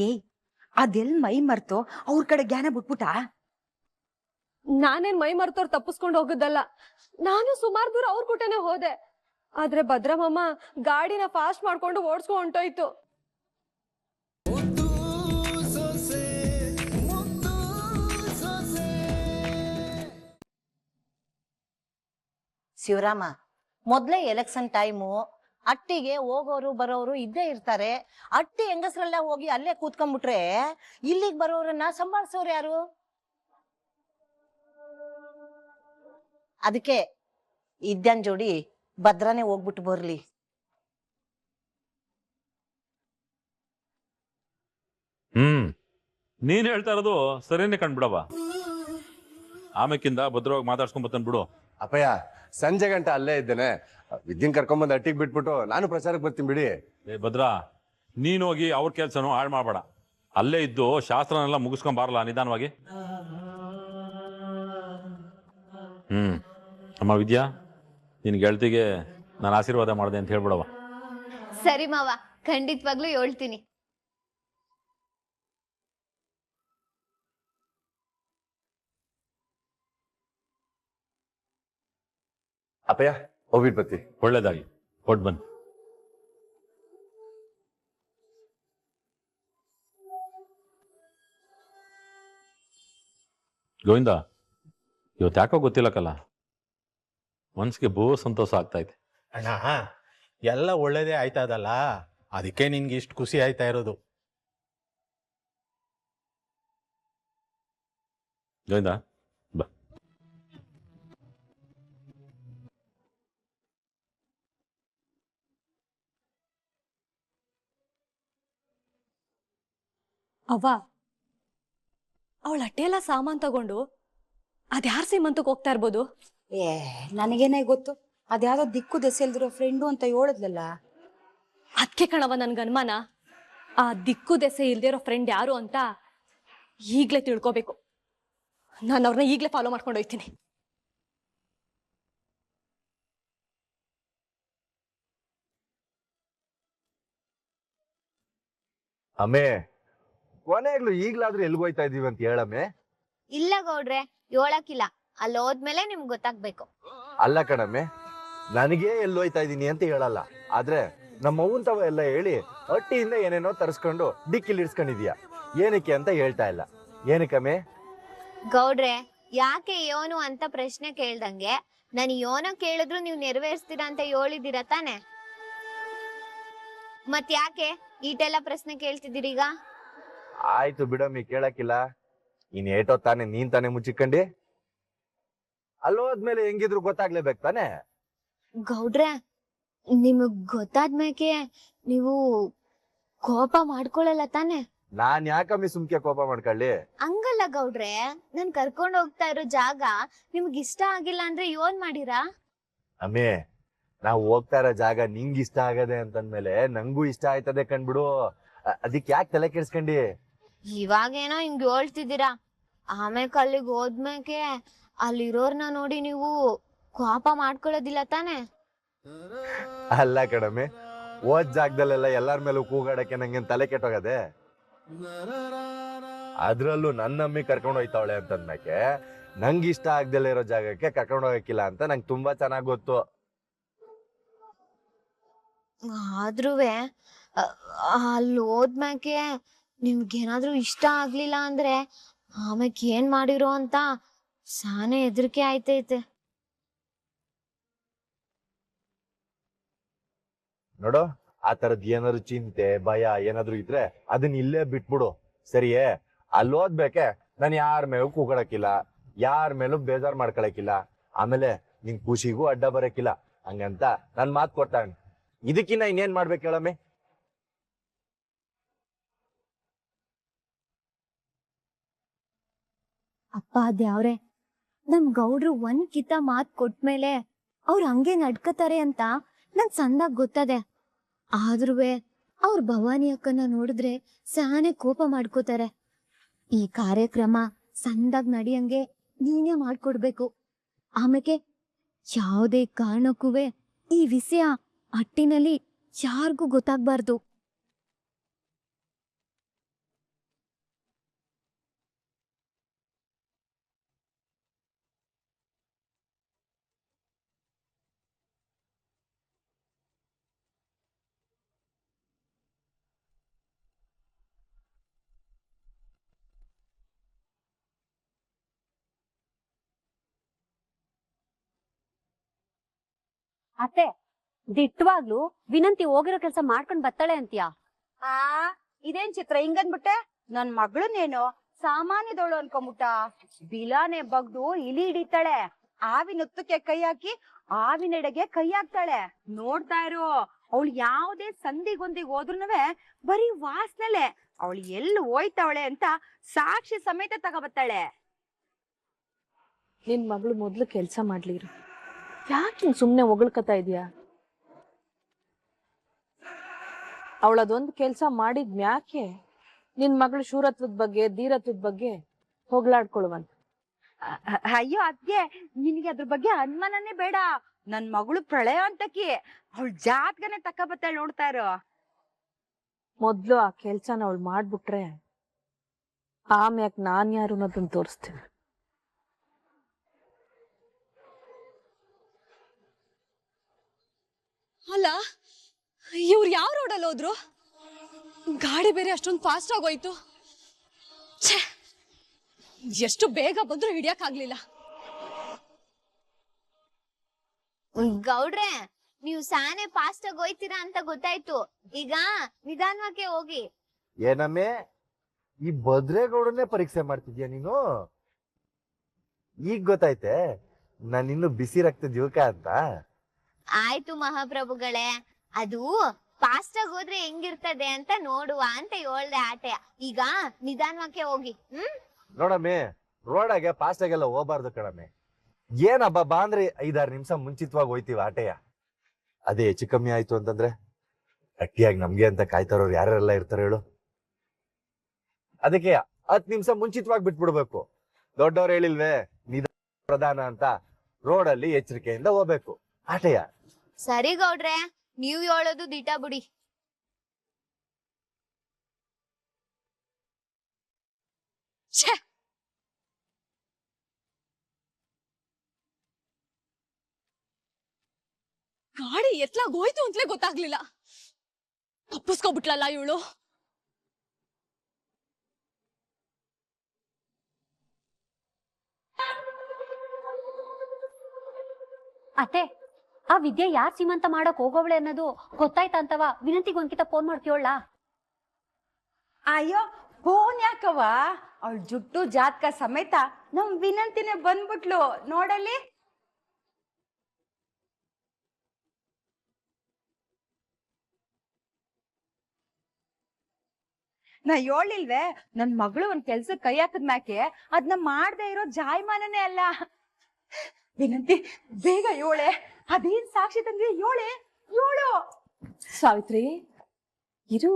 ಏಯ್ ಅದೆಲ್ ಮೈ ಮರ್ತು ಅವ್ರ ಕಡೆ ಜ್ಞಾನ ಬಿಟ್ಬಿಟ್ಟ. ನಾನೇನ್ ಮೈ ಮರ್ತವ್ರು ತಪ್ಪಿಸ್ಕೊಂಡು ಹೋಗುದಲ್ಲ, ನಾನು ಸುಮಾರು ದೂರ ಅವ್ರ ಕೂಟನೆ ಹೋದೆ. ಆದ್ರೆ ಭದ್ರಮಮ್ಮ ಗಾಡಿನ ಫಾಸ್ಟ್ ಮಾಡ್ಕೊಂಡು ಓಡಿಸ್ಕೊ ಹೊಂಟೋಯ್ತು. ಶಿವರಾಮ, ಮೊದ್ಲೇ ಎಲೆಕ್ಷನ್ ಟೈಮು, ಅಟ್ಟಿಗೆ ಹೋಗೋರು ಬರೋರು ಇದ್ದೇ ಇರ್ತಾರೆ. ಅಟ್ಟಿ ಹೆಂಗಸ್ರೆಲ್ಲ ಹೋಗಿ ಅಲ್ಲೇ ಕೂತ್ಕೊಂಡ್ಬಿಟ್ರೆ ಇಲ್ಲಿಗೆ ಬರೋರನ್ನ ಸಂಭಾಳಿಸೋರು ಯಾರು? ಅದಕ್ಕೆ ಇದ್ದನ್ ಜೋಡಿ ಭದ್ರನೇ ಹೋಗ್ಬಿಟ್ಟು ಬರ್ಲಿ. ನೀನ್ ಹೇಳ್ತಾ ಇರೋದು ಸರಿನೇ ಕಂಡ್ಬಿಡವ. ಆಮೇಕಿಂದ ಭದ್ರವಾಗಿ ಮಾತಾಡ್ಸ್ಕೊಂಡ್ ಬತ್ತನ್ ಬಿಡು. ಅಪ್ಪಯ್ಯ, ಸಂಜೆ ಗಂಟೆ ಅಲ್ಲೇ ಇದ್ದೇನೆ. ವಿದ್ಯನ್ ಕರ್ಕೊಂಬಂದ್ ಅಟ್ಟಿಗೆ ಬಿಟ್ಬಿಟ್ಟು ನಾನು ಪ್ರಚಾರಕ್ಕೆ ಬರ್ತೀನಿ ಬಿಡಿ. ಭದ್ರಾ, ನೀನ್ ಹೋಗಿ ಅವ್ರ ಕೆಲ್ಸನೂ ಹಾಳು ಮಾಡ್ಬೇಡ. ಅಲ್ಲೇ ಇದ್ದು ಶಾಸ್ತ್ರನೆಲ್ಲ ಮುಗಿಸ್ಕೊಂಡ್ ಬಾರಲ್ಲ ನಿಧಾನವಾಗಿ. ಅಮ್ಮ ವಿದ್ಯಾ, ನಿನ್ ಗೆಳತಿಗೆ ನಾನು ಆಶೀರ್ವಾದ ಮಾಡಿದೆ ಅಂತ ಹೇಳ್ಬಿಡವ. ಸರಿ ಮಾವ, ಖಂಡಿತವಾಗ್ಲೂ ಹೇಳ್ತೀನಿ. ಅಪ್ಪಯ್ಯ, ಹೋಗ್ಬಿಟ್ಟು ಬತ್ತಿ. ಒಳ್ಳೇದಾಗಿ ಹೊಡ್ ಬನ್ನಿ. ಗೋವಿಂದ, ಇವತ್ತು ಯಾಕೋ ಗೊತ್ತಿಲ್ಲಕ್ಕಲ್ಲ, ಮನ್ಸಿಗೆ ಸಂತೋಷ ಆಗ್ತಾ ಇದೆ. ಅಣ್ಣ, ಎಲ್ಲ ಒಳ್ಳೇದೇ ಆಯ್ತಾ ಅದಲ್ಲ, ಅದಕ್ಕೆ ನಿನ್ಗೆ ಇಷ್ಟು ಖುಷಿ ಆಯ್ತಾ ಇರೋದು. ಗೋವಿಂದ ಬಾ. ಅವ್ವ, ಅವಳ ಅಟ್ಟೆಲ್ಲ ಸಾಮಾನ್ ತಗೊಂಡು ಅದ್ಯಾರ ಸೀಮಂತಕ್ಕೆ ಹೋಗ್ತಾ ಇರ್ಬೋದು? ನನಗೇನೇ ಗೊತ್ತು, ಅದ್ಯಾವ್ದೋ ದಿಕ್ಕು ದೆಸೆಲ್ದಿರೋ ಫ್ರೆಂಡು ಅಂತ ಹೇಳಿದ್ಲಲ್ಲ. ಅದಕ್ಕೆ ಕಣವ ನನ್ಗೆ ಅನುಮಾನ. ಆ ದಿಕ್ಕು ದೆಸೆ ಇಲ್ದಿರೋ ಫ್ರೆಂಡ್ ಯಾರು ಅಂತ ಈಗ್ಲೇ ತಿಳ್ಕೊಬೇಕು. ನಾನು ಅವ್ರನ್ನ ಈಗ್ಲೇ ಫಾಲೋ ಮಾಡ್ಕೊಂಡು ಹೋಗ್ತೀನಿ. ಅಮ್ಮೆ, ಕೊನೆಗ್ಲು ಈಗ್ಲಾದ್ರೂ ಎಲ್ಗೋಯ್ತಾ ಇದೀವಿ ಅಂತ ಹೇಳಮ್ಮೆ. ಇಲ್ಲ ಗೌಡ್ರೆ, ಹೇಳಕ್ಕಿಲ್ಲ. ಅಲ್ಲಿ ಹೋದ್ಮೇಲೆ ನಿಮ್ಗೆ ಗೊತ್ತಾಗ್ಬೇಕು. ಅಲ್ಲ ಕಣಮ್ಮೆ, ನನಗೆ ಎಲ್ಲೋಯ್ತಾ ಇದೀನಿ ಅಂತ ಹೇಳಲ್ಲ, ಆದ್ರೆ ನಮ್ಮ ಅವ್ವನ್ ತವ ಎಲ್ಲ ಹೇಳಿ ಅಟ್ಟಿಯಿಂದ ಏನೇನೋ ತರಿಸ್ಕೊಂಡು ಡಿಕ್ಕಿಲಿ ಇಡ್ಸ್ಕೊಂಡಿದ್ಯಾ. ಏನಕ್ಕೆ ಅಂತ ಹೇಳ್ತಾ ಇಲ್ಲ. ಏನಕ್ಕಮ್ಮೆ? ಗೌಡ್ರೆ, ಯಾಕೆ ಯೋನು ಅಂತ ಪ್ರಶ್ನೆ ಕೇಳ್ದಂಗೆ ನಾನು ಯೋನ ಕೇಳಿದ್ರು ನೀವು ನೆರವೇರಿಸ್ತೀರಾ ಅಂತ ಹೇಳಿದಿರ ತಾನೆ? ಮತ್ ಯಾಕೆ ಈಟೆಲ್ಲ ಪ್ರಶ್ನೆ ಕೇಳ್ತಿದ್ದೀರೀಗ? ಆಯ್ತು ಬಿಡಮ್ಮಿ, ಕೇಳಕ್ಕಿಲ್ಲ. ಇನ್ ಏಟೋ ತಾನೆ ನೀನ್ ತಾನೆ ಮುಚ್ಚಿಕೊಂಡಿ. ಅಲ್ಲೋದ್ಮೇಲೆ ಹೆಂಗಿದ್ರು ಗೊತ್ತಾಗ್ಲೇಬೇಕು ತಾನೆ. ಗೌಡ್ರೆ, ನಿಮಗ್ ಗೊತ್ತಾದ್ಮೇಕೆ ನೀವು ಕೋಪ ಮಾಡ್ಕೊಳಲ್ಲ ತಾನೆ? ನಾನ್ ಯಾಕಮ್ಮಿ ಸುಮ್ಕೆ ಕೋಪ ಮಾಡ್ಕೊಳ್ಳಿ? ಹಂಗಲ್ಲ ಗೌಡ್ರೆ, ನಾನ್ ಕರ್ಕೊಂಡ್ ಹೋಗ್ತಾ ಇರೋ ಜಾಗ ನಿಮ್ಗೆ ಇಷ್ಟ ಆಗಿಲ್ಲ ಅಂದ್ರೆ ಏನ್ ಮಾಡಿರಾ? ಅಮ್ಮಿ, ನಾವ್ ಹೋಗ್ತಾ ಇರೋ ಜಾಗ ನಿಂಗ್ ಇಷ್ಟ ಆಗದೆ ಅಂತಂದ್ಮೇಲೆ ನಂಗೂ ಇಷ್ಟ ಆಯ್ತದೆ ಕಣ್ಬಿಡು. ಅದಕ್ ಯಾಕೆ ತಲೆ ಕೆಡ್ಸ್ಕೊಂಡಿ? ಇವಾಗೇನೋ ಹಿಂಗ್ ಹೇಳ್ತಿದ್ದೀರಾ, ಆಮೇಲೆ ಅಲ್ಲಿಗೆ ಹೋದ್ಮೇಕೆ ಅಲ್ಲಿರೋರ್ನ ನೋಡಿ ನೀವು ಕೋಪ ಮಾಡ್ಕೊಳ್ಳೋದಿಲ್ಲ ತಾನೆ? ಅಲ್ಲ ಕಣಮ್ಮಿ, ಓದ್ ಜಾಗದಲ್ಲೆಲ್ಲ ಎಲ್ಲಾರ ಮೇಲೂ ಕೂಗಾಡಕ್ಕೆ ನಂಗೇನ್ ತಲೆ ಕೆಟ್ಟೋಗದೆ? ಅದ್ರಲ್ಲೂ ನನ್ನಮ್ಮಿ ಕರ್ಕೊಂಡ್ ಹೋಯ್ತಾವಳೆ ಅಂತಂದ್ಮೇಕೆ ನಂಗೆ ಇಷ್ಟ ಆಗ್ದಲೇ ಇರೋ ಜಾಗಕ್ಕೆ ಕರ್ಕೊಂಡ್ ಹೋಗಕ್ಕಿಲ್ಲ ಅಂತ ನಂಗೆ ತುಂಬಾ ಚೆನ್ನಾಗ್ ಗೊತ್ತು. ಆದ್ರೂವೆ ಅಲ್ಲಿ ಹೋದ್ಮ್ಯಾಕೆ ನಿಮ್ಗೇನಾದ್ರೂ ಇಷ್ಟ ಆಗ್ಲಿಲ್ಲ ಅಂದ್ರೆ ಆಮ್ಯಾಕ್ ಏನ್ ಮಾಡಿರೋ ಅಂತ ಸಾನೆ ಹೆದರಿಕೆ ಆಯ್ತೈತೆ. ನೋಡು, ಆ ತರದ್ ಏನಾದ್ರು ಚಿಂತೆ ಭಯ ಏನಾದ್ರು ಇದ್ರೆ ಅದನ್ನ ಇಲ್ಲೇ ಬಿಟ್ಬಿಡು, ಸರಿಯೇ? ಅಲ್ಲಿ ಓದ್ಬೇಕೆ ನಾನು ಯಾರ ಮೇಲೂ ಕೂಗಾಡಕ್ಕಿಲ್ಲ, ಯಾರ ಮೇಲೂ ಬೇಜಾರ್ ಮಾಡ್ಕೊಳಕಿಲ್ಲ, ಆಮೇಲೆ ನಿನ್ ಖುಷಿಗೂ ಅಡ್ಡ ಬರಕ್ಕಿಲ್ಲ. ಹಂಗಂತ ನನ್ ಮಾತು ಕೊಡ್ತಾನೆ. ಇದಕ್ಕಿನ್ನ ಇನ್ನೇನ್ ಮಾಡ್ಬೇಕು ಹೇಳಮ್ಮೆ? ಅಪ್ಪ ಅದ್ಯಾವ್ರೆ, ನಮ್ ಗೌಡ್ರು ಒಂದ್ ಕಿತ ಮಾತ್ ಕೊಟ್ಮೇಲೆ ಅವ್ರು ಹಂಗೆ ನಡ್ಕತಾರೆ ಅಂತ ನಂಗ್ ಸಂದಾಗ ಗೊತ್ತದೆ. ಆದ್ರೂವೆ ಅವ್ರ ಭವಾನಿ ಅಕ್ಕನ ನೋಡಿದ್ರೆ ಸಾನೆ ಕೋಪ ಮಾಡ್ಕೋತಾರೆ. ಈ ಕಾರ್ಯಕ್ರಮ ಸಂದಾಗ ನಡಿಯಂಗೆ ನೀನೇ ಮಾಡ್ಕೊಡ್ಬೇಕು. ಆಮೇಲೆ ಯಾವುದೇ ಕಾರಣಕ್ಕೂ ಈ ವಿಷಯ ಅಟ್ಟಿನಲ್ಲಿ ಯಾರಿಗೂ ಗೊತ್ತಾಗ್ಬಾರ್ದು. ಅತ್ತೆ ದಿಟ್ಟವಾಗ್ಲು ವಿನಂತಿ ಹೋಗಿರೋ ಕೆಲ್ಸ ಮಾಡ್ಕೊಂಡ್ ಬರ್ತಾಳೆ ಅಂತೀಯಾ? ಆ ಇದೇನ್ ಚಿತ್ರ ಹಿಂಗನ್ಬಿಟ್ಟೆ? ನನ್ ಮಗಳನ್ನೇನು ಸಾಮಾನ್ಯದವಳು ಅನ್ಕೊಂಬಿಟ್ಟ? ಬಿಲಾನೆ ಬಗ್ದು ಇಲಿ ಹಿಡಿತಾಳೆ, ಆವಿನ ಹೊತ್ತಕ್ಕೆ ಕೈ ಹಾಕಿ ಆವಿನೆಡೆಗೆ ಕೈ ಹಾಕ್ತಾಳೆ. ನೋಡ್ತಾ ಇರು, ಅವಳು ಯಾವ್ದೇ ಸಂದಿಗೊಂದಿಗ್ ಹೋದ್ರುನುವೆ ಬರೀ ವಾಸನಲೆ. ಅವಳು ಎಲ್ಲಿ ಹೋಯ್ತಾವಳೆ ಅಂತ ಸಾಕ್ಷಿ ಸಮೇತ ತಗೋಬತ್ತಾಳೆ. ನಿನ್ ಮಗಳು ಮೊದ್ಲು ಕೆಲ್ಸ ಮಾಡ್ಲಿರು, ಯಾಕೆ ಹಿಂಗ್ ಸುಮ್ನೆ ಹೊಗಳ್ಕತಾ ಇದೀಯಾ? ಅವಳದೊಂದು ಕೆಲ್ಸ ಮಾಡಿದ್ಮ್ಯಾಕೆ ನಿನ್ ಮಗಳು ಶೂರತ್ವದ ಬಗ್ಗೆ ಧೀರತ್ವದ ಬಗ್ಗೆ ಹೋಗ್ಲಾಡ್ಕೊಳುವಂತ? ಅಯ್ಯೋ ಅದ್ಗೆ, ನಿನಗೆ ಅದ್ರ ಬಗ್ಗೆ ಅನುಮಾನನೇ ಬೇಡ. ನನ್ ಮಗಳು ಪ್ರಳಯ ಅಂತಕಿ, ಅವಳ ಜಾತ್ಗನೆ ತಕ್ಕಬತ್ತಾಳೆ. ನೋಡ್ತಾ ಇರೋ, ಮೊದ್ಲು ಆ ಕೆಲ್ಸನ ಅವಳು ಮಾಡ್ಬಿಟ್ರೆ ಆಮ್ಯಾಕ್ ನಾನ್ ಯಾರು ಅನ್ನೋದನ್ನ ತೋರಿಸ್ತೀನಿ. ಅಲ್ಲ, ಇವ್ರು ಯಾವ ರೋಡಲ್ಲಿ ಹೋದ್ರು? ಗಾಡಿ ಬೇರೆ ಅಷ್ಟೊಂದು ಫಾಸ್ಟ್ ಆಗೋಯ್ತು. ಎಷ್ಟು ಬೇಗ ಬಂದ್ರು ಹಿಡಿಯಕ್ ಆಗ್ಲಿಲ್ಲ. ಗೌಡ್ರೆ, ನೀವು ಸಾನೆ ಫಾಸ್ಟ್ ಆಗಿ ಹೋಯ್ತೀರಾ ಅಂತ ಗೊತ್ತಾಯ್ತು. ಈಗ ನಿಧಾನಕ್ಕೆ ಹೋಗಿ. ಏನಮ್ಮೆ, ಈ ಭದ್ರೇಗೌಡನ್ನೇ ಪರೀಕ್ಷೆ ಮಾಡ್ತಿದ್ಯಾ ನೀನು? ಈಗ ಗೊತ್ತಾಯ್ತೆ ನಾನಿನ್ನು ಬಿಸಿ ರಕ್ತದ ಯುವಕ ಅಂತ. ಆಯ್ತು ಮಹಾಪ್ರಭುಗಳೇ, ಅದು ಫಾಸ್ಟ್ ಆಗಿ ಹೋದ್ರೆ ಹೆಂಗಿರ್ತದೆ ಅಂತ ನೋಡುವ ಅಂತ ಹೇಳ್ದೆ ಆಟೆ. ಈಗ ನಿಧಾನಕ್ಕೆ ಹೋಗಿ. ನೋಡಮ್ಮೆ, ರೋಡಾಗೆ ಫಾಸ್ಟ್ ಆಗೆಲ್ಲ ಹೋಗ್ಬಾರ್ದು ಕಣಮ್ಮೆ. ಏನ್ ಹಬ್ಬ ಅಂದ್ರೆ 5-6 ನಿಮಿಷ ಮುಂಚಿತವಾಗಿ ಹೋಯ್ತೀವಿ ಆಟೆಯ. ಅದೇ ಹೆಚ್ಚು ಕಮ್ಮಿ ಆಯ್ತು ಅಂತಂದ್ರೆ ಗಟ್ಟಿಯಾಗಿ ನಮ್ಗೆ ಅಂತ ಕಾಯ್ತಾರೋರು ಯಾರೆಲ್ಲ ಇರ್ತಾರೆ ಹೇಳು? ಅದಕ್ಕೆ 10 ನಿಮಿಷ ಮುಂಚಿತವಾಗಿ ಬಿಟ್ಬಿಡ್ಬೇಕು. ದೊಡ್ಡವ್ರು ಹೇಳಿಲ್ವೇ ನಿಧಾನ ಪ್ರಧಾನ ಅಂತ? ರೋಡಲ್ಲಿ ಎಚ್ಚರಿಕೆಯಿಂದ ಹೋಗ್ಬೇಕು ಆಟೆಯ. ಸರಿ ಗೌಡ್ರೆ, ನೀವ್ ಹೇಳೋದು ದಿಟ ಬಿಡಿ. ಗಾಡಿ ಎತ್ಲಾಗ ಹೋಯ್ತು ಅಂತಲೇ ಗೊತ್ತಾಗ್ಲಿಲ್ಲ. ತಪ್ಪಿಸ್ಕೊಬಿಟ್ಲಲ್ಲ ಇವಳು. ಅತ್ತೆ, ಆ ವಿದ್ಯೆ ಯಾರ್ ಸೀಮಂತ ಮಾಡಕ್ ಹೋಗೋವಳೆ ಅನ್ನೋದು ಗೊತ್ತಾಯ್ತಂತವ ವಿನಂತಿಗೆ ಒಂದ್ಕಿತ ಫೋನ್ ಮಾಡ್ತೀವಳ? ಅಯ್ಯೋ ಫೋನ್ ಯಾಕವ? ಅವಳ ಜುಟ್ಟು ಜಾತಕ ಸಮೇತ ನಮ್ ವಿನಂತಿನೇ ಬಂದ್ಬಿಟ್ಲು ನೋಡಲ್ಲಿ. ನಾ ಹೇಳಿಲ್ವೇ, ನನ್ ಮಗಳು ಒಂದ್ ಕೆಲ್ಸಕ್ ಕೈ ಹಾಕದ್ ಮ್ಯಾಕೆ ಅದ್ನ ಮಾಡ್ದೆ ಇರೋ ಜಾಯಮಾನನೇ ಅಲ್ಲ. ವಿನಂತಿ ಬೇಗ ಯೋಳೆ, ಅದೇನ್ ಸಾಕ್ಷಿ ತಂದ್ರೆ ಯೋಳೆ ಯೋಳು. ಸಾವಿತ್ರಿ ಇರು,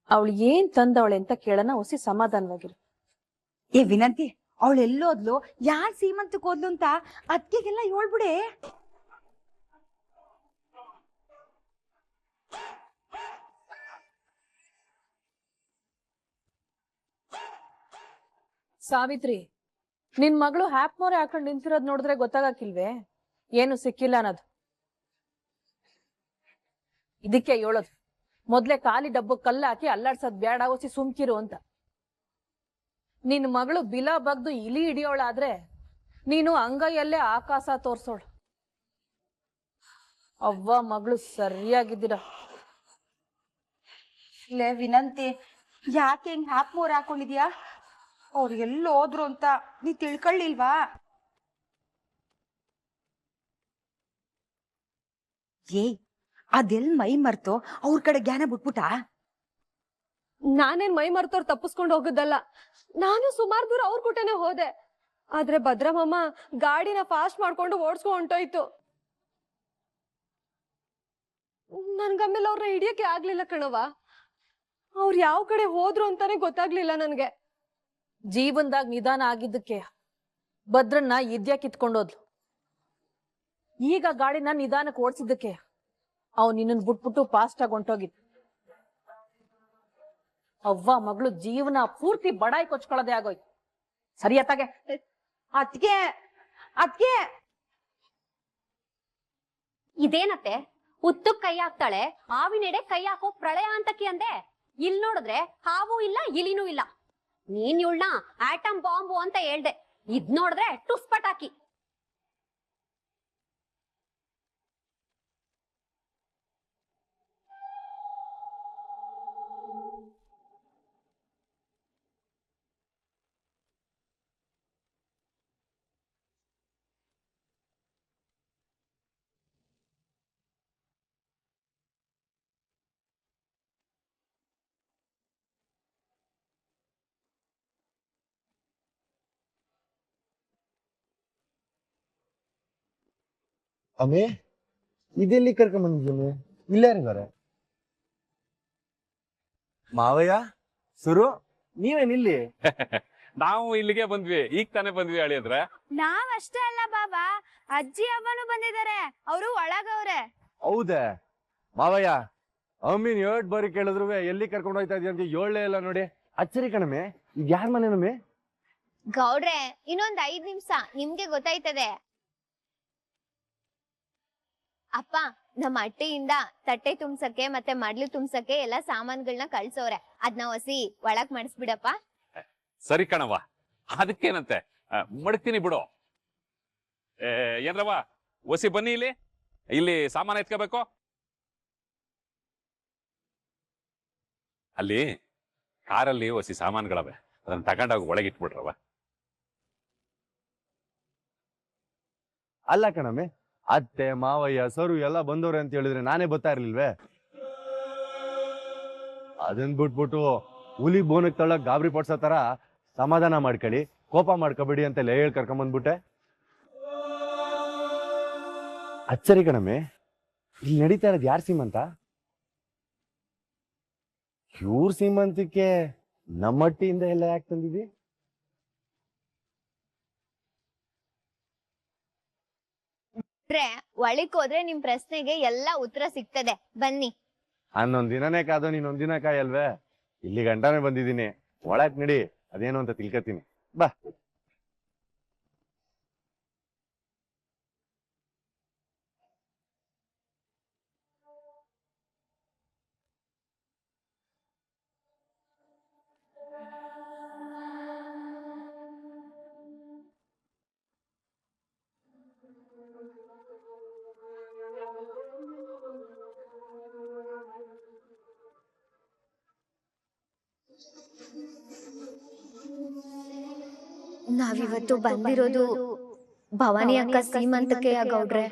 ಅವಳು ಏನ್ ತಂದವಳೆ ಅಂತ ಕೇಳೋಣ, ಹೊಸಿ ಸಮಾಧಾನವಾಗಿರು. ಏ ವಿನಂತಿ, ಅವಳು ಎಲ್ಲೋದ್ಲು, ಯಾರ್ ಸೀಮಂತಕ್ ಹೋದ್ಲು ಅಂತ ಅದ್ಕೆಗೆಲ್ಲ ಹೇಳ್ಬಿಡೆ. ಸಾವಿತ್ರಿ, ನಿನ್ ಮಗಳು ಹ್ಯಾಪ್ ಮೋರೆ ಹಾಕೊಂಡ್ ನಿಂತಿರೋದ್ ನೋಡಿದ್ರೆ ಗೊತ್ತಾಗಕ್ಕಿಲ್ವೇ ಏನು ಸಿಕ್ಕಿಲ್ಲ ಅನ್ನೋದು? ಇದಕ್ಕೆ ಹೇಳೋದು, ಮೊದ್ಲೇ ಖಾಲಿ ಡಬ್ಬ ಕಲ್ಲ ಹಾಕಿ ಅಲ್ಲಾಡ್ಸೋದ್ ಬೇಡ, ಹೊಸಿ ಸುಮ್ಕಿರು ಅಂತ. ನಿನ್ ಮಗಳು ಬಿಲ ಬಗ್ದು ಇಲಿ ಹಿಡಿಯೋಳಾದ್ರೆ ನೀನು ಅಂಗೈಯಲ್ಲೇ ಆಕಾಶ ತೋರ್ಸೋಳು. ಅವ್ವ ಮಗಳು ಸರಿಯಾಗಿದ್ದೀರ. ಲೇ ವಿನಂತಿ, ಯಾಕೆ ಹಿಂಗ್ ಹ್ಯಾಪ್ ಮೋರ್ ಹಾಕೊಂಡಿದ್ಯಾ? ಅವ್ರು ಎಲ್ಲ ಹೋದ್ರು ಅಂತ ನೀ ತಿಳ್ಕೊಳ್ಳಿಲ್ವಾ? ಏ ಅದೆಲ್ ಮೈ ಮರ್ತು ಅವ್ರ ಕಡೆ ಜ್ಞಾನ ಬಿಟ್ಬಿಟ್ಟ? ನಾನೇನ್ ಮೈ ಮರ್ತವ್ರು ತಪ್ಪಿಸ್ಕೊಂಡು ಹೋಗುದಲ್ಲ, ನಾನು ಸುಮಾರು ದೂರ ಅವ್ರ ಕೂಟನೆ ಹೋದೆ. ಆದ್ರೆ ಭದ್ರಮಮ್ಮ ಗಾಡಿನ ಫಾಸ್ಟ್ ಮಾಡ್ಕೊಂಡು ಓಡಿಸ್ಕೊಂಡು ಹೊಂಟೋಯ್ತು. ನನ್ಗಮ್ಮೇಲೆ ಅವ್ರನ್ನ ಹಿಡಿಯಕ್ಕೆ ಆಗ್ಲಿಲ್ಲ ಕಣವ. ಅವ್ರು ಯಾವ ಕಡೆ ಹೋದ್ರು ಅಂತಾನೆ ಗೊತ್ತಾಗ್ಲಿಲ್ಲ ನನ್ಗೆ. ಜೀವನದಾಗ ನಿಧಾನ ಆಗಿದ್ದಕ್ಕೆ ಭದ್ರನ್ನ ಇದ್ಯಾ ಕಿತ್ಕೊಂಡೋದ್ಲು. ಈಗ ಗಾಡಿನ ನಿಧಾನಕ್ಕೆ ಓಡಿಸಿದ್ದಕ್ಕೆ ಅವ್ ನಿನ್ನನ್ ಬಿಟ್ಬಿಟ್ಟು ಫಾಸ್ಟ್ ಆಗಿ ಹೊಂಟೋಗಿತ್ತು. ಅವ್ವ ಮಗಳು ಜೀವನ ಪೂರ್ತಿ ಬಡಾಯಿ ಕೊಚ್ಕೊಳ್ಳೋದೇ ಆಗೋಯ್ತು. ಸರಿಯತ್ತಾಗೆ ಅದ್ಕೆ ಅದ್ಕೆ ಇದೇನತ್ತೆ, ಉತ್ತಕ್ ಕೈ ಹಾಕ್ತಾಳೆ, ಹಾವಿನೆಡೆ ಕೈ ಹಾಕೋ ಪ್ರಳಯ ಅಂತಕಿ ಅಂದೆ. ಇಲ್ ನೋಡಿದ್ರೆ ಹಾವು ಇಲ್ಲ ಇಲಿನೂ ಇಲ್ಲ. ನೀನ್ ಇವಳನ್ನ ಆಟಮ್ ಬಾಂಬು ಅಂತ ಹೇಳ್ದೆ, ಇದ್ ನೋಡಿದ್ರೆ ಟುಸ್ ಪಟಾಕಿ. ಅಮ್ಮೆ ಇದೆಲ್ಲಿ ಕರ್ಕೊಂಡ್ ಬಂದಿದ್ದೀನಿ ಇಲ್ಲಾರಿದ್ದಾರೆ ಮಾವಯ್ಯ ಸುರು ನೀವೇನಿಲ್ಲಿ ನಾವು ಇಲ್ಲಿಗೆ ಬಂದ್ವಿ, ಈಗ ತಾನೇ ಬಂದ್ವಿ ಅಳಿಯಂದ್ರೆ. ನಾವ್ ಅಷ್ಟೇ ಅಲ್ಲ ಬಾಬಾ, ಅಜ್ಜಿ ಅಮ್ಮನೂ ಬಂದಿದ್ದಾರೆ, ಅವರು ಒಳಗವ್ರೆ. ಹೌದೇ ಮಾವಯ್ಯ ಅಮ್ಮಿನ್ ಏಟ್ ಬಾರಿ ಕೇಳಿದ್ರು ಎಲ್ಲಿ ಕರ್ಕೊಂಡು ಹೋಯ್ತಾ ಇದೀಯ ಅಂತ ಏಳೇ ಇಲ್ಲ ನೋಡಿ. ಅಚ್ಚರಿ ಕಣಮೆ, ಈಗ ಯಾರ ಮನೆ ನಮ್ಮೆ? ಗೌಡ್ರೆ ಇನ್ನೊಂದ್ 5 ನಿಮಿಷ ನಿಮ್ಗೆ ಗೊತ್ತಾಯ್ತದೆ. ಅಪ್ಪ ನಮ್ಮ ಅಟ್ಟೆಯಿಂದ ತಟ್ಟೆ ತುಂಬ್ಸಕ್ಕೆ ಮತ್ತೆ ಮಡ್ಲು ತುಂಬ್ಸಕ್ಕೆ ಎಲ್ಲಾ ಸಾಮಾನ್ಗಳನ್ನ ಕಳ್ಸೋರೆ, ಅದ್ನ ಹೊಸಿ ಒಳಗ್ ಮಾಡಿಸ್ಬಿಡಪ್ಪ. ಸರಿ ಕಣವ್ವ, ಅದಕ್ಕೇನಂತೆ, ಮಡಗ್ತೀನಿ ಬಿಡು. ಏನ್ರವ್ವ ಒಸಿ ಬನ್ನಿ, ಇಲ್ಲಿ ಸಾಮಾನು ಎತ್ಕೋಬೇಕು. ಅಲ್ಲಿ ಕಾರಲ್ಲಿ ಒಸಿ ಸಾಮಾನುಗಳವೆ, ಅದನ್ನ ತಗೊಂಡೋಗಿ ಒಳಗಿಟ್ಬಿಡ್ರವ್ವ. ಅಲ್ಲ ಕಣಮ್ಮೆ, ಅತ್ತೆ ಮಾವಯ್ಯ ಸರು ಎಲ್ಲ ಬಂದವ್ರೆ ಅಂತ ಹೇಳಿದ್ರೆ ನಾನೇ ಬರ್ತಾ ಇರ್ಲಿಲ್ವೇ? ಅದನ್ ಬಿಟ್ಬಿಟ್ಟು ಹುಲಿ ಬೋನಕ್ ತಳ್ಳಕ್ ಗಾಬರಿ ಪಡ್ಸೋ ತರ ಸಮಾಧಾನ ಮಾಡ್ಕೊಳ್ಳಿ, ಕೋಪ ಮಾಡ್ಕೋಬೇಡಿ ಅಂತೆಲ್ಲ ಹೇಳಿ ಕರ್ಕೊಂಬಂದ್ಬಿಟ್ಟೆ. ಅಚ್ಚರಿ ಕಣಮ್ಮೆ, ಇಲ್ಲಿ ನಡೀತಾ ಇರೋದು ಯಾರ್ ಸೀಮಂತ? ಇವ್ರ ಸೀಮಂತಕ್ಕೆ ನಮ್ಮಟ್ಟಿಯಿಂದ ಎಲ್ಲ ಯಾಕೆ ತಂದಿದ್ವಿ? ಒಳಕ್ ಹೋದ್ರೆ ನಿಮ್ ಪ್ರಶ್ನೆಗೆ ಎಲ್ಲಾ ಉತ್ತರ ಸಿಗ್ತದೆ, ಬನ್ನಿ. ಅನ್ನೊಂದ್ ದಿನನೇ ಕಾದು ನೀನೊಂದ್ ದಿನ ಕಾಯಲ್ವೇ? ಇಲ್ಲಿ ಗಂಟಾನೆ ಬಂದಿದ್ದೀನಿ, ಒಳಕ್ ನಡಿ, ಅದೇನು ಅಂತ ತಿಳ್ಕತೀನಿ ಬಾ. ನಾವಿವತ್ತು ಬಂದಿರೋದು ಭವಾನಿ ಅಕ್ಕ ಸೀಮಂತಕ್ಕೆ ಗೌಡ್ರೆ.